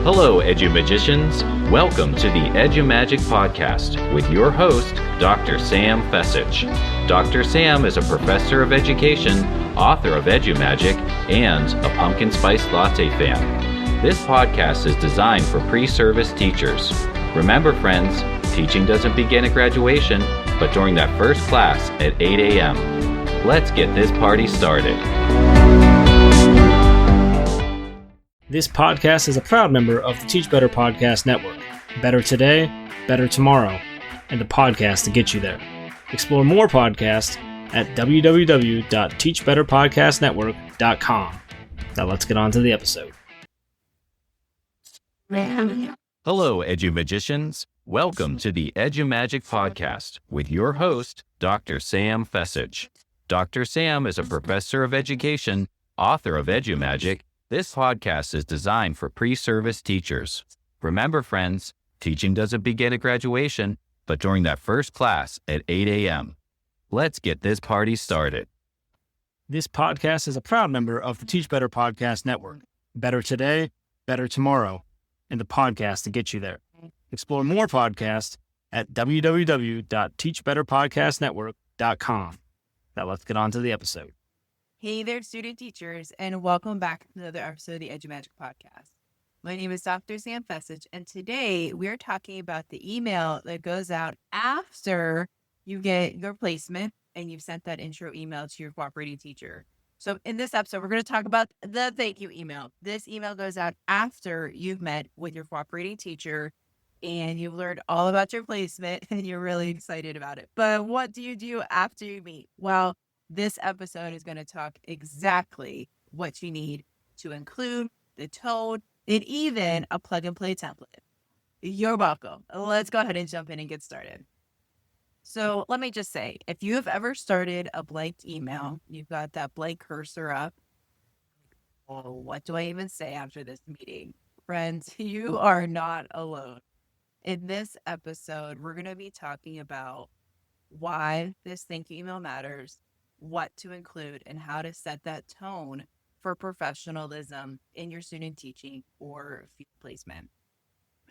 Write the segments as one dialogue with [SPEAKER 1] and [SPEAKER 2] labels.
[SPEAKER 1] Hello, EduMagicians. Welcome to the EduMagic podcast with your host, Dr. Sam Fecich. Dr. Sam is a professor of education, author of EduMagic, and a pumpkin spice latte fan. This podcast is designed for pre-service teachers. Remember, friends, teaching doesn't begin at graduation, but during that first class at 8 a.m. Let's get this party started.
[SPEAKER 2] This podcast is a proud member of the Teach Better Podcast Network. Better today, better tomorrow, and the podcast to get you there. Explore more podcasts at www.teachbetterpodcastnetwork.com. Now let's get on to the episode.
[SPEAKER 1] Hello, EduMagicians. Welcome to the EduMagic podcast with your host, Dr. Sam Fecich. Dr. Sam is a professor of education, author of EduMagic. This podcast is designed for pre-service teachers. Remember, friends, teaching doesn't begin at graduation, but during that first class at 8 a.m. Let's get this party started.
[SPEAKER 2] This podcast is a proud member of the Teach Better Podcast Network. Better today, better tomorrow, and the podcast to get you there. Explore more podcasts at www.teachbetterpodcastnetwork.com. Now let's get on to the episode.
[SPEAKER 3] Hey there, student teachers, and welcome back to another episode of the EduMagic podcast. My name is Dr. Sam Fecich, and today we're talking about the email that goes out after you get your placement and you've sent that intro email to your cooperating teacher. So in this episode, we're going to talk about the thank you email. This email goes out after you've met with your cooperating teacher and you've learned all about your placement and you're really excited about it. But what do you do after you meet? Well, this episode is going to talk exactly what you need to include, the tone, and even a plug and play template. You're welcome. Let's go ahead and jump in and get started. So let me just say, if you have ever started a blank email, you've got that blank cursor up. Oh, what do I even say after this meeting? Friends, you are not alone. In this episode, we're going to be talking about why this thank you email matters, what to include, and how to set that tone for professionalism in your student teaching or field placement.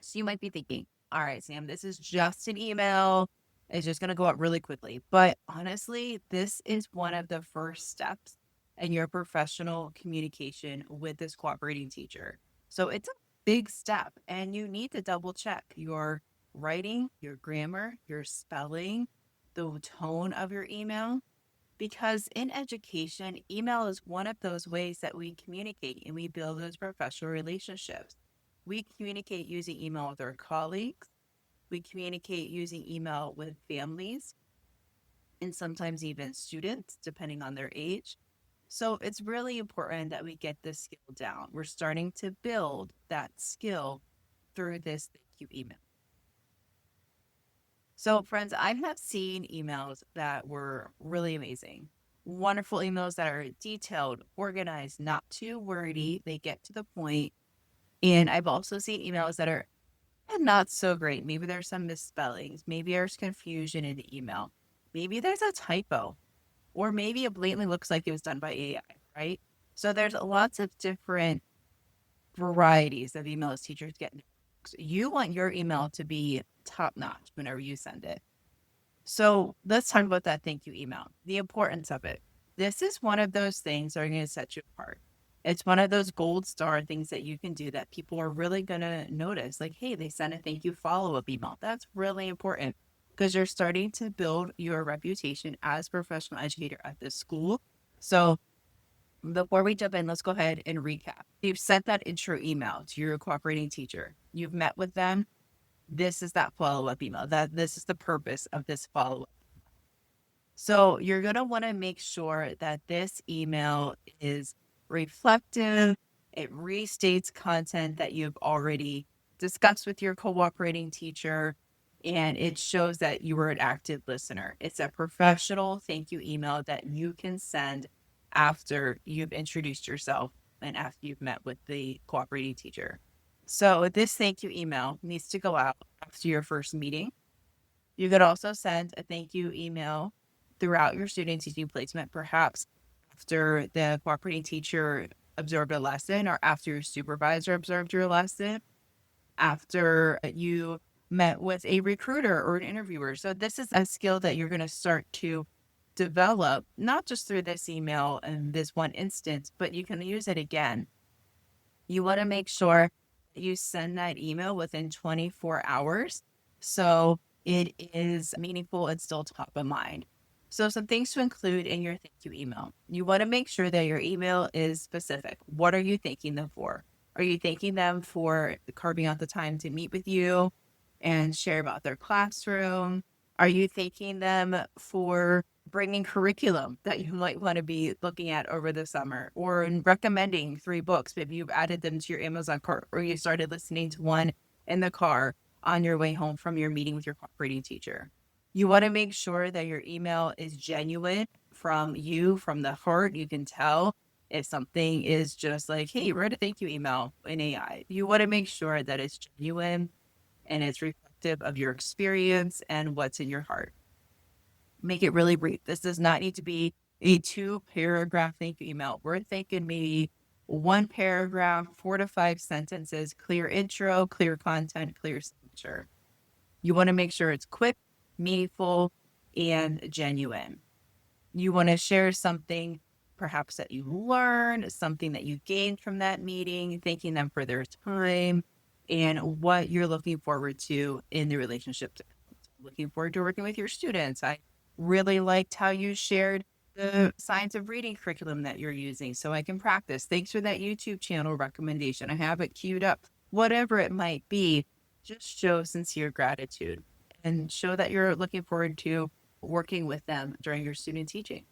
[SPEAKER 3] So you might be thinking, all right, Sam, this is just an email. It's just going to go out really quickly. But honestly, this is one of the first steps in your professional communication with this cooperating teacher. So it's a big step, and you need to double check your writing, your grammar, your spelling, the tone of your email. Because in education, email is one of those ways that we communicate and we build those professional relationships. We communicate using email with our colleagues. We communicate using email with families and sometimes even students, depending on their age. So it's really important that we get this skill down. We're starting to build that skill through this thank you email. So, friends, I have seen emails that were really amazing. Wonderful emails that are detailed, organized, not too wordy. They get to the point. And I've also seen emails that are not so great. Maybe there's some misspellings. Maybe there's confusion in the email. Maybe there's a typo. Or maybe it blatantly looks like it was done by AI, right? So there's lots of different varieties of emails teachers get. You want your email to be top-notch whenever you send it. So let's talk about that thank you email, the importance of it. This is one of those things that are going to set you apart. It's one of those gold star things that you can do that people are really going to notice. Like, hey, they sent a thank you follow-up email. That's really important because you're starting to build your reputation as a professional educator at this school. So before we jump in, let's go ahead and recap. You've sent that intro email to your cooperating teacher. You've met with them. This is that follow-up email. This is the purpose of this follow-up. So you're going to want to make sure that this email is reflective. It restates content that you've already discussed with your cooperating teacher, and it shows that you were an active listener. It's a professional thank you email that you can send after you've introduced yourself and after you've met with the cooperating teacher. So this thank you email needs to go out after your first meeting. You could also send a thank you email throughout your student teaching placement, perhaps after the cooperating teacher observed a lesson or after your supervisor observed your lesson. after you met with a recruiter or an interviewer. So this is a skill that you're going to start to develop, not just through this email and this one instance, but you can use it again. You want to make sure that you send that email within 24 hours so it is meaningful and still top of mind. So some things to include in your thank you email. You want to make sure that your email is specific. What are you thanking them for? Are you thanking them for carving out the time to meet with you and share about their classroom? Are you thanking them for bringing curriculum that you might want to be looking at over the summer, or recommending 3 books? Maybe you've added them to your Amazon cart, or you started listening to one in the car on your way home from your meeting with your cooperating teacher. You want to make sure that your email is genuine from you, from the heart. You can tell if something is just like, hey, write a thank you email in AI. You want to make sure that it's genuine and it's reflective of your experience and what's in your heart. Make it really brief. This does not need to be a 2-paragraph thank you email. We're thinking maybe 1 paragraph, 4 to 5 sentences, clear intro, clear content, clear signature. You want to make sure it's quick, meaningful, and genuine. You want to share something perhaps that you learned, something that you gained from that meeting, thanking them for their time, and what you're looking forward to in the relationship. Looking forward to working with your students. I really liked how you shared the science of reading curriculum that you're using so I can practice. Thanks for that YouTube channel recommendation. I have it queued up. Whatever it might be, just show sincere gratitude and show that you're looking forward to working with them during your student teaching.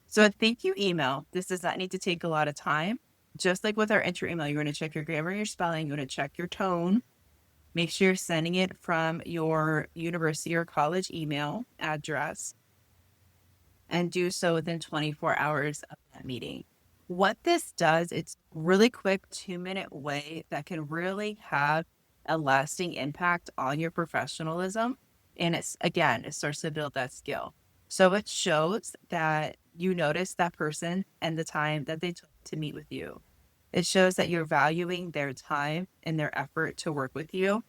[SPEAKER 3] So a thank you email, this does not need to take a lot of time. Just like with our intro email, you're going to check your grammar and your spelling. You're going to check your tone. Make sure you're sending it from your university or college email address, and do so within 24 hours of that meeting. What this does, it's really quick 2-minute way that can really have a lasting impact on your professionalism. And it starts to build that skill. So it shows that you notice that person and the time that they took to meet with you. It shows that you're valuing their time and their effort to work with you.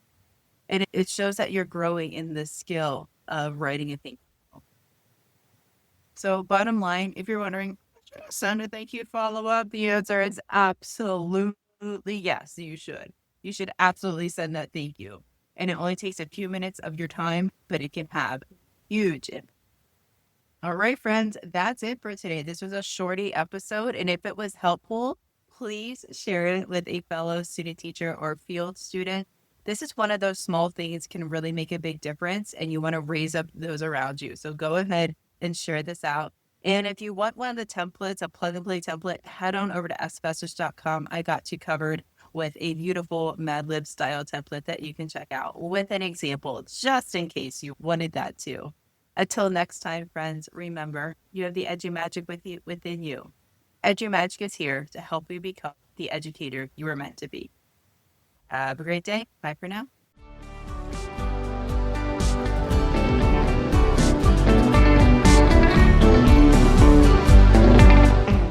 [SPEAKER 3] And it shows that you're growing in the skill of writing a thank you. So bottom line, if you're wondering, should I send a thank you follow-up? The answer is absolutely yes, you should. You should absolutely send that thank you. And it only takes a few minutes of your time, but it can have huge impact. All right, friends, that's it for today. This was a shorty episode. And if it was helpful, please share it with a fellow student teacher or field student. This is one of those small things can really make a big difference, and you want to raise up those around you. So go ahead and share this out. And if you want one of the templates, a plug-and-play template, head on over to sfessich.com. I got you covered with a beautiful Mad Lib style template that you can check out with an example, just in case you wanted that too. Until next time, friends, remember, you have the EduMagic within you. EduMagic is here to help you become the educator you were meant to be. Have a great day. Bye for now.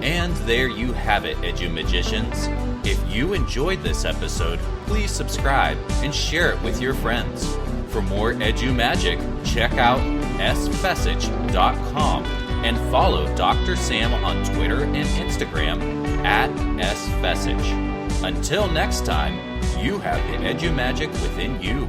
[SPEAKER 1] And there you have it, EduMagicians. If you enjoyed this episode, please subscribe and share it with your friends. For more EduMagic, check out sfessich.com and follow Dr. Sam on Twitter and Instagram @sfessich. Until next time, you have the EduMagic within you.